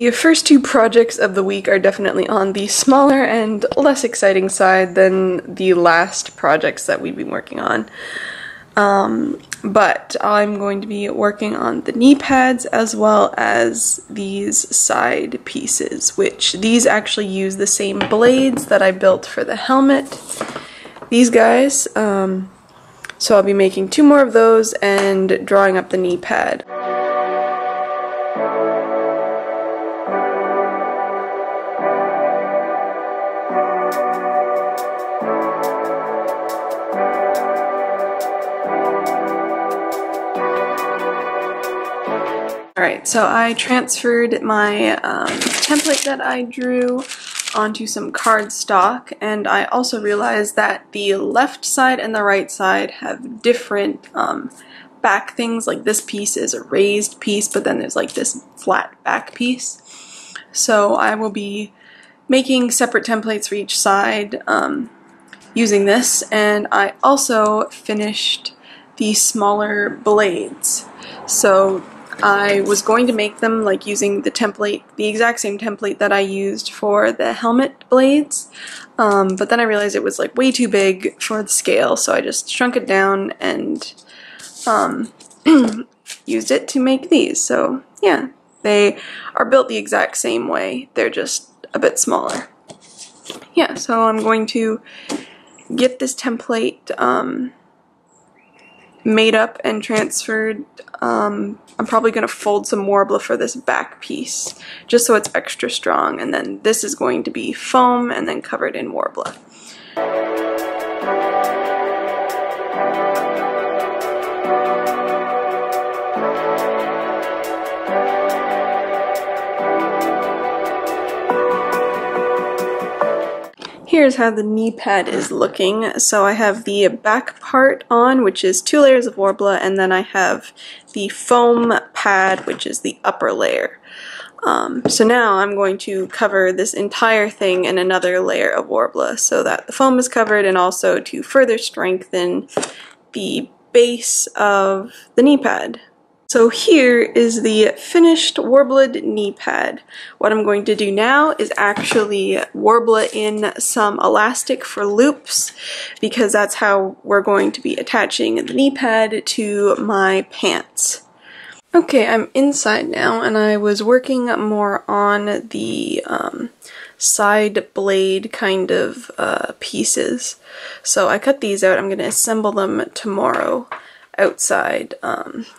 The first two projects of the week are definitely on the smaller and less exciting side than the last projects that we've been working on. But I'm going to be working on the knee pads as well as these side pieces, which these actually use the same blades that I built for the helmet. These guys, so I'll be making 2 more of those and drawing up the knee pad. Alright, so I transferred my template that I drew onto some cardstock, and I also realized that the left side and the right side have different back things. Like this piece is a raised piece, but then there's like this flat back piece. So I will be making separate templates for each side using this, and I also finished the smaller blades. So I was going to make them like using the template, the exact same template that I used for the helmet blades, but then I realized it was like way too big for the scale, so I just shrunk it down and used it to make these. So yeah, they are built the exact same way, they're just a bit smaller. Yeah, so I'm going to get this template made up and transferred. I'm probably going to fold some Warbler for this back piece, just so it's extra strong, and then this is going to be foam and then covered in Warbler. Here's how the knee pad is looking. So I have the back part on, which is 2 layers of Warbler, and then I have the foam pad, which is the upper layer. So now I'm going to cover this entire thing in another layer of Warbler so that the foam is covered, and also to further strengthen the base of the knee pad. So here is the finished warbled knee pad. What I'm going to do now is actually warble in some elastic for loops, because that's how we're going to be attaching the knee pad to my pants. Okay, I'm inside now, and I was working more on the side blade kind of pieces. So I cut these out. I'm going to assemble them tomorrow outside,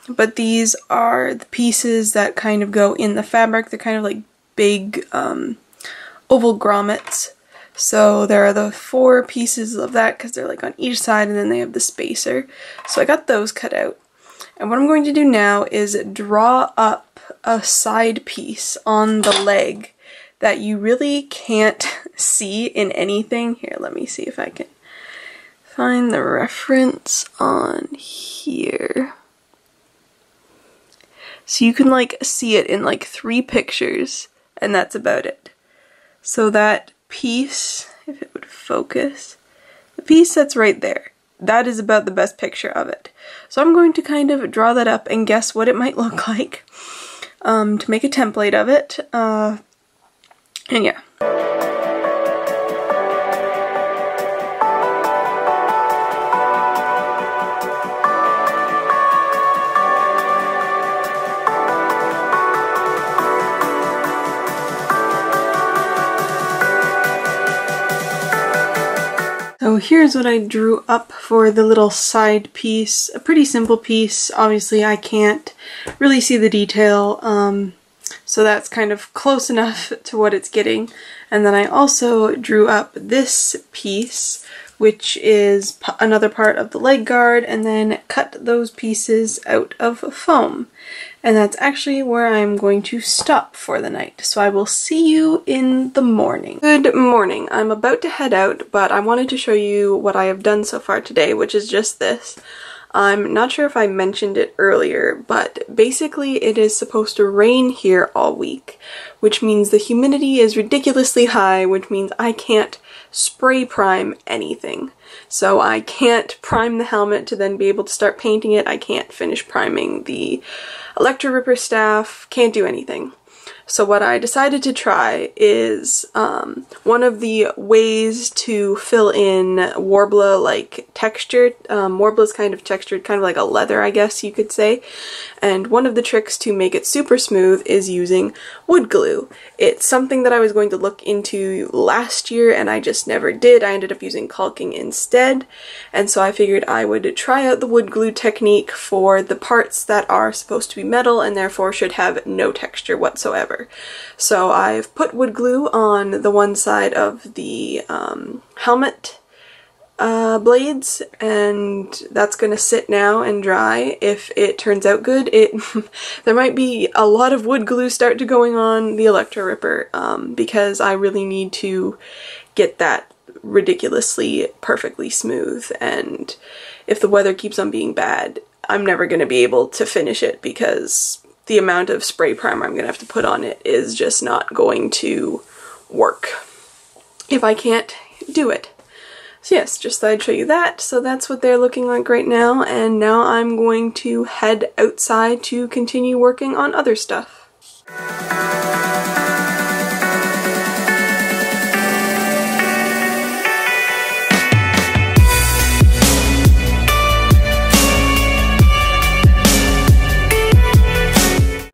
but these are the pieces that kind of go in the fabric. They're kind of like big oval grommets. So there are the 4 pieces of that because they're like on each side, and then they have the spacer. So I got those cut out. And what I'm going to do now is draw up a side piece on the leg that you really can't see in anything. Here, let me see if I can find the reference on here. So you can like see it in like 3 pictures, and that's about it. So that piece, if it would focus, the piece that's right there, that is about the best picture of it. So I'm going to kind of draw that up and guess what it might look like to make a template of it. And yeah. So here's what I drew up for the little side piece. A pretty simple piece. Obviously I can't really see the detail, so that's kind of close enough to what it's getting. And then I also drew up this piece, which is another part of the leg guard, and then cut those pieces out of foam. And that's actually where I'm going to stop for the night. So I will see you in the morning. Good morning. I'm about to head out, but I wanted to show you what I have done so far today, which is just this. I'm not sure if I mentioned it earlier, but basically it is supposed to rain here all week, which means the humidity is ridiculously high, which means I can't spray prime anything. So I can't prime the helmet to then be able to start painting it. I can't finish priming the Electro Ripper staff, can't do anything. So what I decided to try is one of the ways to fill in Worbla like texture. Worbla's kind of textured, kind of like a leather, I guess you could say. And one of the tricks to make it super smooth is using wood glue. It's something that I was going to look into last year and I just never did. I ended up using caulking instead. And so I figured I would try out the wood glue technique for the parts that are supposed to be metal and therefore should have no texture whatsoever. So I've put wood glue on the one side of the helmet blades, and that's gonna sit now and dry. If it turns out good, there might be a lot of wood glue start to going on the Electro Ripper, because I really need to get that ridiculously perfectly smooth, and if the weather keeps on being bad, I'm never gonna be able to finish it because the amount of spray primer I'm gonna have to put on it is just not going to work if I can't do it. So yes, just thought I'd show you that. So that's what they're looking like right now, and now I'm going to head outside to continue working on other stuff.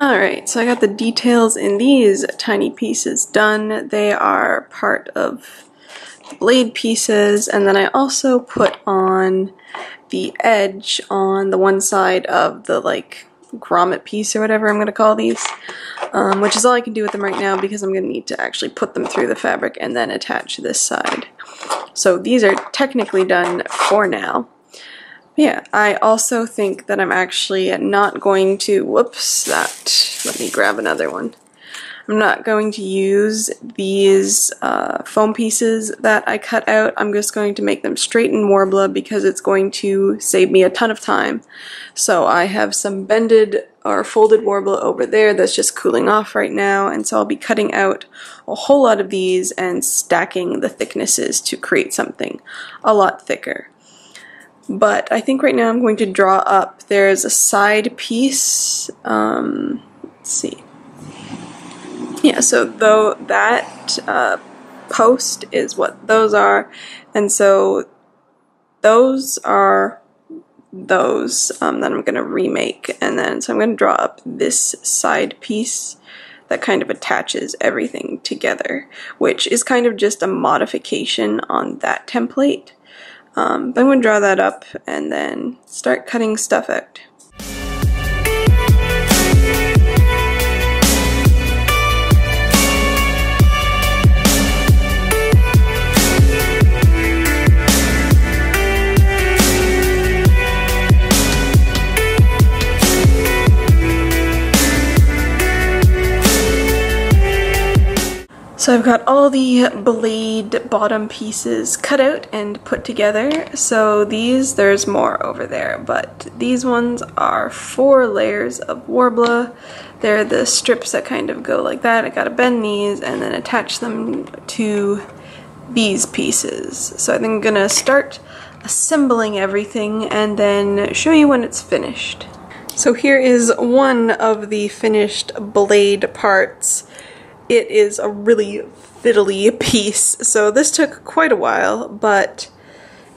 Alright, so I got the details in these tiny pieces done. They are part of blade pieces, and then I also put on the edge on the one side of the like grommet piece or whatever I'm going to call these, which is all I can do with them right now because I'm going to need to actually put them through the fabric and then attach this side. So these are technically done for now. Yeah, I also think that I'm actually not going to, let me grab another one. I'm not going to use these foam pieces that I cut out. I'm just going to make them straight in Worbla because it's going to save me a ton of time. So I have some bended or folded Worbla over there that's just cooling off right now, and so I'll be cutting out a whole lot of these and stacking the thicknesses to create something a lot thicker. But I think right now I'm going to draw up, there's a side piece, let's see. Yeah, so though that post is what those are, and so those are those that I'm going to remake, and then so I'm going to draw up this side piece that kind of attaches everything together, which is kind of just a modification on that template. But I'm going to draw that up and then start cutting stuff out. So I've got all the blade bottom pieces cut out and put together. So these, there's more over there, but these ones are 4 layers of Worbla. They're the strips that kind of go like that. I gotta bend these and then attach them to these pieces. So I think I'm gonna start assembling everything and then show you when it's finished. So here is one of the finished blade parts. It is a really fiddly piece, so this took quite a while, but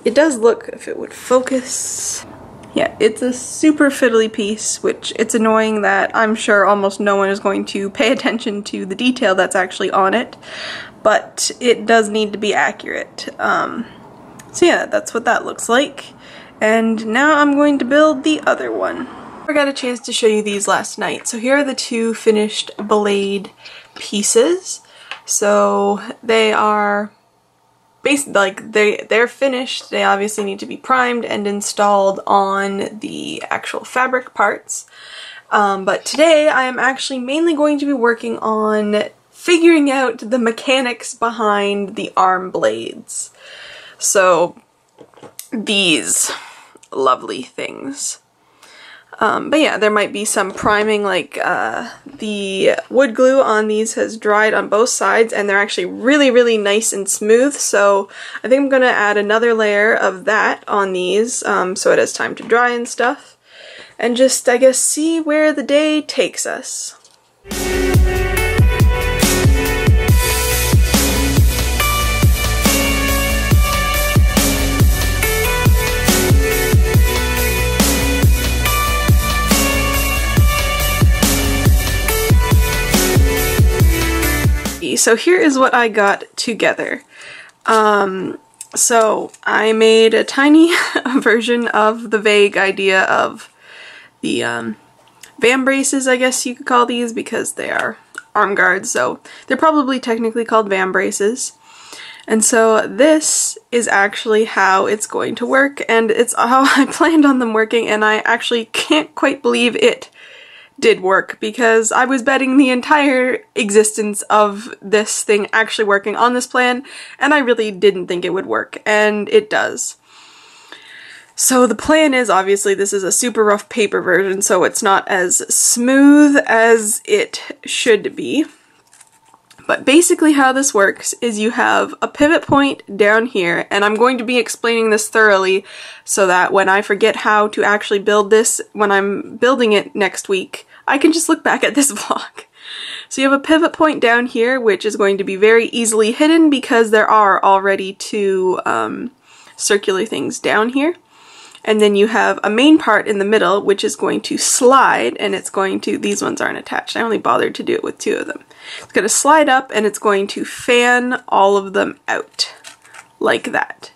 it does look, if it would focus, yeah, it's a super fiddly piece, which it's annoying that I'm sure almost no one is going to pay attention to the detail that's actually on it, but it does need to be accurate. So yeah, that's what that looks like, and now I'm going to build the other one. I got a chance to show you these last night, so here are the 2 finished blade pieces. So they are basically like they're finished. They obviously need to be primed and installed on the actual fabric parts. But today I am actually mainly going to be working on figuring out the mechanics behind the arm blades. So these lovely things. But yeah, there might be some priming, like the wood glue on these has dried on both sides and they're actually really nice and smooth, so I think I'm going to add another layer of that on these so it has time to dry and stuff, and just, I guess, see where the day takes us. so here is what I got together. So I made a tiny version of the vague idea of the Vam braces, I guess you could call these, because they are arm guards, so they're probably technically called Vam braces. And so this is actually how it's going to work, and it's how I planned on them working, and I actually can't quite believe it did work, because I was betting the entire existence of this thing actually working on this plan, and I really didn't think it would work, and it does. So the plan is, obviously, this is a super rough paper version, so it's not as smooth as it should be. But basically how this works is you have a pivot point down here, and I'm going to be explaining this thoroughly so that when I forget how to actually build this, when I'm building it next week, I can just look back at this vlog. So you have a pivot point down here, which is going to be very easily hidden because there are already two circular things down here. And then you have a main part in the middle, which is going to slide, and it's going to, these ones aren't attached, I only bothered to do it with two of them. It's going to slide up, and it's going to fan all of them out, like that.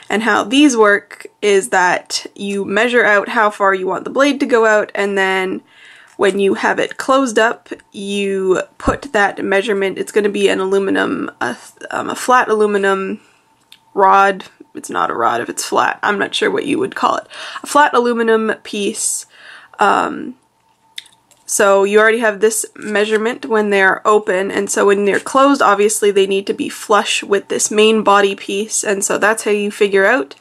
And how these work is that you measure out how far you want the blade to go out, and then when you have it closed up, you put that measurement, it's going to be an aluminum, a flat aluminum rod. It's not a rod if it's flat. I'm not sure what you would call it. A flat aluminum piece. So you already have this measurement when they're open, and so when they're closed, obviously they need to be flush with this main body piece, and so that's how you figure out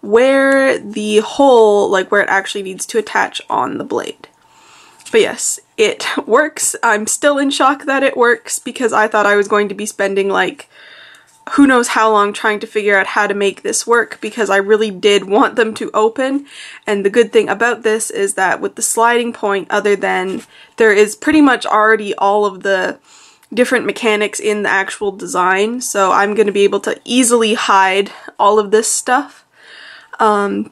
where the hole, like where it actually needs to attach on the blade. But yes, it works. I'm still in shock that it works because I thought I was going to be spending like who knows how long trying to figure out how to make this work, because I really did want them to open. And the good thing about this is that with the sliding point, other than there is pretty much already all of the different mechanics in the actual design, so I'm going to be able to easily hide all of this stuff. But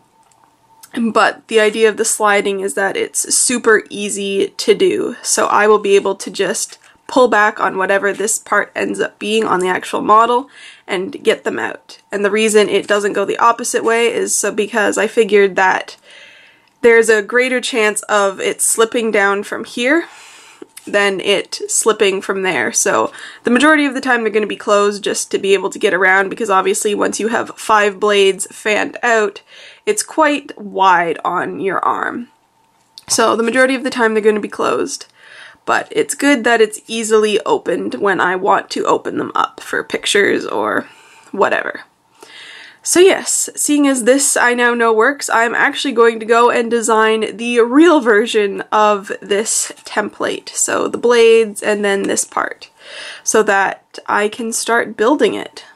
the idea of the sliding is that it's super easy to do, so I will be able to just pull back on whatever this part ends up being on the actual model and get them out. And the reason it doesn't go the opposite way is so because I figured that there's a greater chance of it slipping down from here than it slipping from there. So the majority of the time they're going to be closed just to be able to get around, because obviously once you have 5 blades fanned out, it's quite wide on your arm. So the majority of the time they're going to be closed. But it's good that it's easily opened when I want to open them up for pictures or whatever. So yes, seeing as this I now know works, I'm actually going to go and design the real version of this template. So the blades and then this part, so that I can start building it.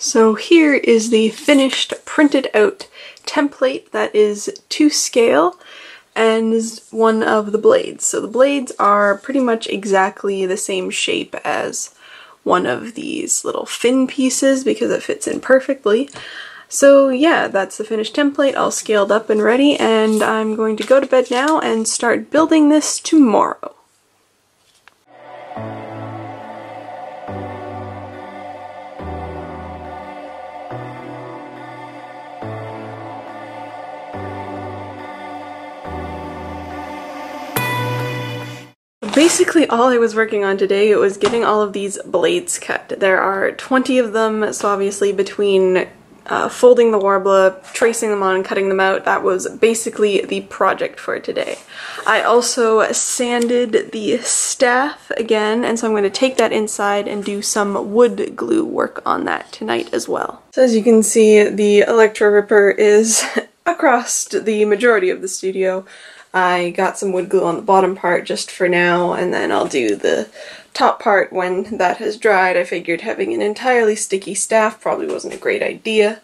So here is the finished printed out template that is to scale and is one of the blades. So the blades are pretty much exactly the same shape as one of these little fin pieces because it fits in perfectly. So yeah, that's the finished template all scaled up and ready, and I'm going to go to bed now and start building this tomorrow. Basically all I was working on today was getting all of these blades cut. There are 20 of them, so obviously between folding the Warbler, tracing them on, and cutting them out, that was basically the project for today. I also sanded the staff again, and so I'm going to take that inside and do some wood glue work on that tonight as well. So as you can see, the Electro Ripper is across the majority of the studio. I got some wood glue on the bottom part just for now, and then I'll do the top part when that has dried. I figured having an entirely sticky staff probably wasn't a great idea.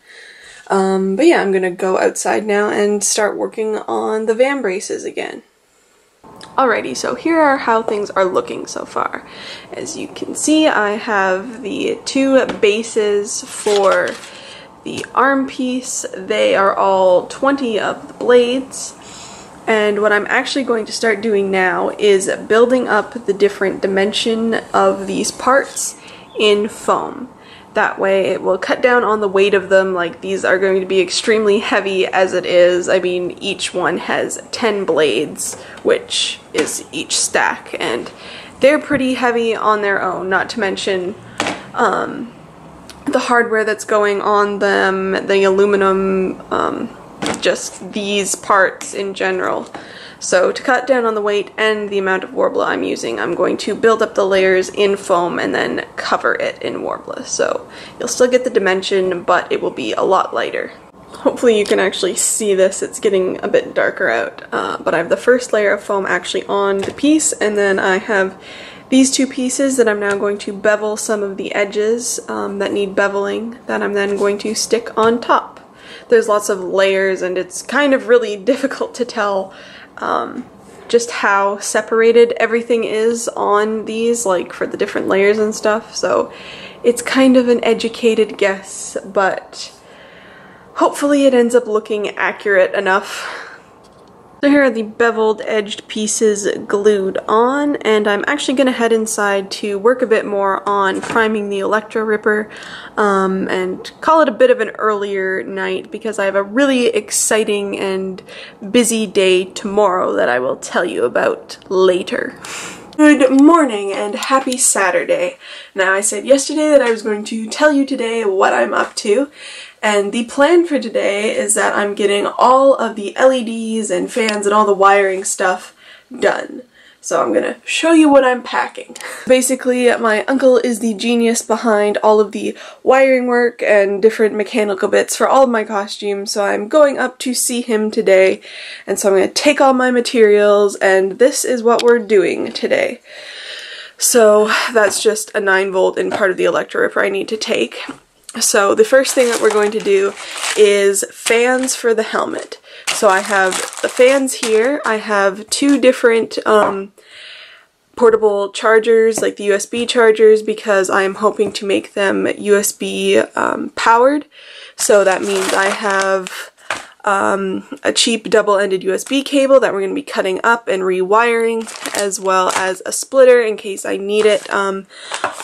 But yeah, I'm gonna go outside now and start working on the van braces again. Alrighty, so here are how things are looking so far. As you can see, I have the two bases for the arm piece. They are all 20 of the blades. And what I'm actually going to start doing now is building up the different dimension of these parts in foam. That way it will cut down on the weight of them. Like, these are going to be extremely heavy as it is. I mean, each one has 10 blades, which is each stack, and they're pretty heavy on their own, not to mention the hardware that's going on them, the aluminum, just these parts in general. So to cut down on the weight and the amount of Worbla I'm using, I'm going to build up the layers in foam and then cover it in Worbla. So you'll still get the dimension, but it will be a lot lighter. Hopefully you can actually see this. It's getting a bit darker out, but I have the first layer of foam actually on the piece, and then I have these two pieces that I'm now going to bevel some of the edges that need beveling, that I'm then going to stick on top. There's lots of layers, and it's kind of really difficult to tell just how separated everything is on these, like for the different layers and stuff, so it's kind of an educated guess, but hopefully it ends up looking accurate enough. So here are the beveled edged pieces glued on, and I'm actually going to head inside to work a bit more on priming the Electro Ripper and call it a bit of an earlier night because I have a really exciting and busy day tomorrow that I will tell you about later. Good morning and happy Saturday. Now, I said yesterday that I was going to tell you today what I'm up to, and the plan for today is that I'm getting all of the LEDs and fans and all the wiring stuff done. So I'm gonna show you what I'm packing. Basically, my uncle is the genius behind all of the wiring work and different mechanical bits for all of my costumes, so I'm going up to see him today, and so I'm gonna take all my materials, and this is what we're doing today. So that's just a 9-volt and part of the Electro Ripper I need to take. So the first thing that we're going to do is fans for the helmet. So I have the fans here. I have two different portable chargers, like the USB chargers, because I am hoping to make them USB powered. So that means I have a cheap double-ended USB cable that we're going to be cutting up and rewiring, as well as a splitter in case I need it.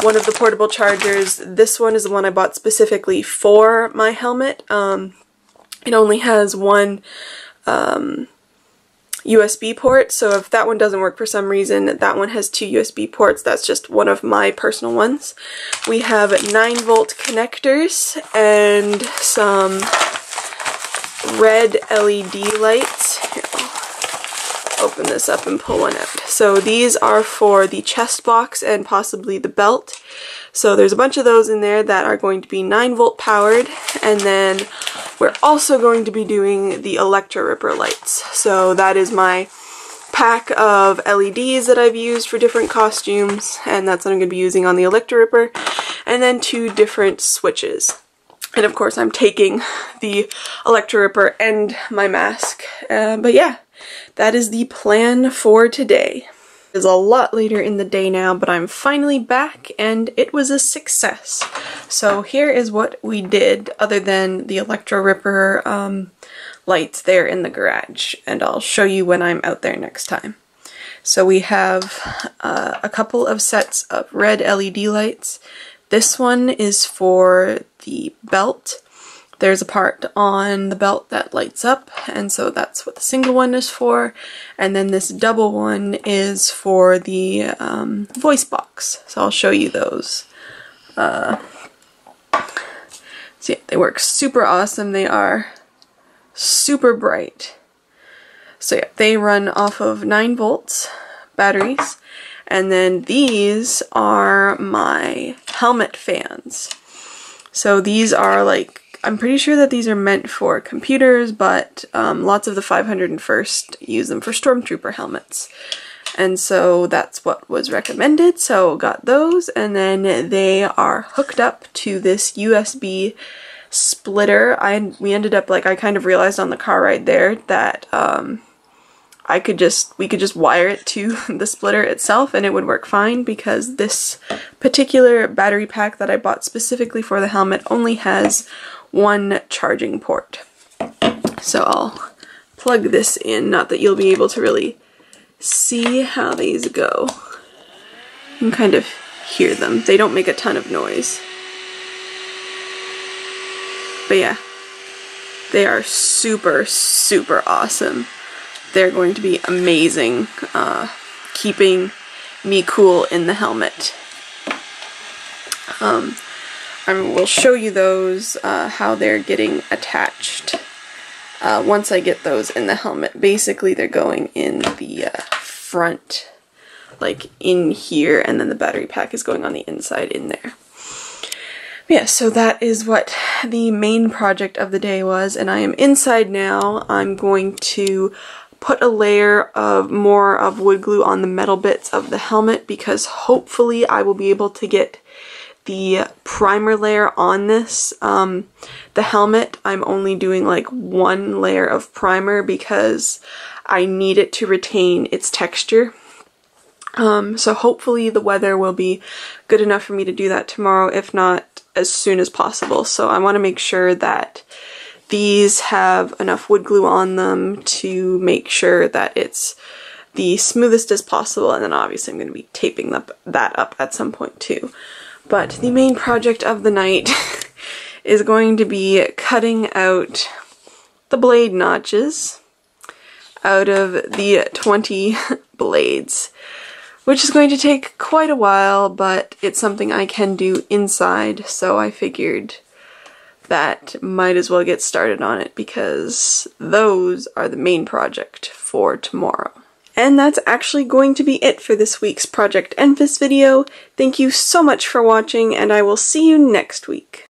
One of the portable chargers, this one is the one I bought specifically for my helmet. It only has one USB port, so if that one doesn't work for some reason, that one has two USB ports. That's just one of my personal ones. We have 9-volt connectors and some red LED lights. Here, I'll open this up and pull one out. So these are for the chest box and possibly the belt. So there's a bunch of those in there that are going to be 9-volt powered, and then we're also going to be doing the Electro Ripper lights. So that is my pack of LEDs that I've used for different costumes, and that's what I'm going to be using on the Electro Ripper, and then two different switches. And of course I'm taking the Electro Ripper and my mask. But yeah, that is the plan for today. It's a lot later in the day now, but I'm finally back and it was a success. So here is what we did other than the Electro Ripper lights there in the garage, and I'll show you when I'm out there next time. So we have a couple of sets of red LED lights. This one is for the belt. There's a part on the belt that lights up, and so that's what the single one is for. And then this double one is for the voice box. So I'll show you those. So yeah, they work super awesome. They are super bright. So yeah, they run off of 9 volts batteries. And then these are my helmet fans. So these are like I'm pretty sure that these are meant for computers, but lots of the 501st use them for stormtrooper helmets. And so that's what was recommended, so got those, and then they are hooked up to this USB splitter. We ended up, like, I kind of realized on the car ride there that we could just wire it to the splitter itself and it would work fine, because this particular battery pack that I bought specifically for the helmet only has one charging port. So I'll plug this in, not that you'll be able to really see how these go. You can kind of hear them. They don't make a ton of noise. But yeah, they are super, super awesome. They're going to be amazing, keeping me cool in the helmet. I will show you those, how they're getting attached once I get those in the helmet. Basically, they're going in the front, like in here, and then the battery pack is going on the inside in there. Yeah, so that is what the main project of the day was, and I am inside now. I'm going to put a layer of more of wood glue on the metal bits of the helmet, because hopefully I will be able to get the primer layer on this. The helmet, I'm only doing like one layer of primer because I need it to retain its texture. So hopefully the weather will be good enough for me to do that tomorrow, if not as soon as possible. So I want to make sure that these have enough wood glue on them to make sure that it's the smoothest as possible, and then obviously I'm going to be taping that up at some point too. But the main project of the night is going to be cutting out the blade notches out of the 20 blades, which is going to take quite a while, but it's something I can do inside, so I figured that might as well get started on it, because those are the main project for tomorrow. And that's actually going to be it for this week's Project Enfys video. Thank you so much for watching, and I will see you next week.